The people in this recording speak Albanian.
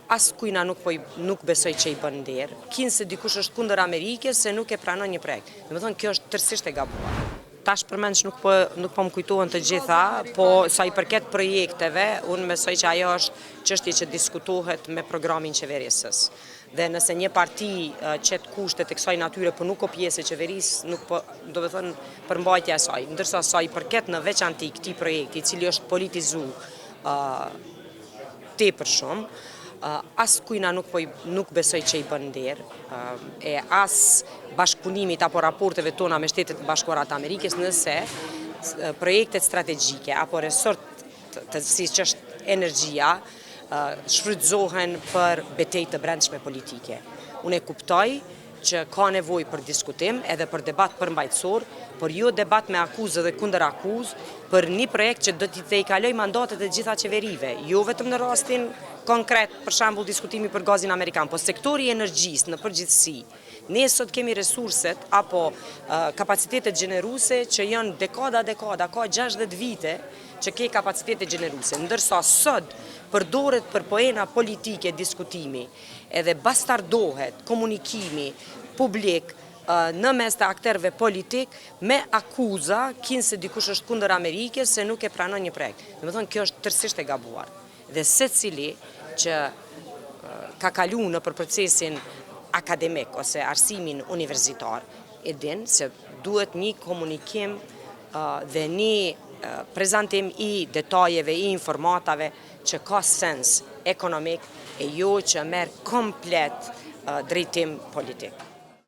as kujna nuk besoj që i bën nder. Kinë se dikush është kundër Amerikës se nuk e pranon një projekt. Domethënë kjo është tërësisht e gabuar. Tash përmendsh nuk po më kujtohen të gjitha, po sa i përket projekteve, unë besoj që ajo është çështje që diskutohet me programin qeverisës. Dhe nëse një parti qet kushtet e kësaj natyre, po nuk o pjesë e qeverisë, nuk po, do të thënë përmbajtja e saj. Ndërsa sa i përket në veçanti këtij projekti, i cili është politizuar tepër shumë, as kujna nuk besoj që i bën nder, e as bashkëpunimit apo raporteve tona me Shtetet Bashkuara të Amerikës, nëse projektet strategjike apo resort të si që është energjia shfrytëzohen për betejë të brendshme politike. Unë e kuptoj që ka nevojë për diskutim edhe për debat përmbajtësor, por jo debat me akuzë dhe kundër akuzë për një projekt që do t'i kaloj mandatet e gjitha qeverive, jo vetëm në rastin konkret, për shembull diskutimi për gazin amerikan, po sektori i energjisë në përgjithësi. Ne sot kemi resurset apo kapacitetet gjeneruese që janë dekada, ka 60 vite që ke kapacitetet gjeneruese, ndërsa sot përdoret për poena politike diskutimi, edhe bastardohet komunikimi publik në mes të akterëve politik me akuza kinë se dikush është kundër Amerikës se nuk e pranon një projekt. Domethënë kjo është tërësisht e gabuar. Dhe secili që ka kalu në për procesin akademik ose arsimin universitar, e din se duhet një komunikim dhe një prezantim i detajeve, i informatave që ka sens ekonomik e jo që merr komplet drejtim politik.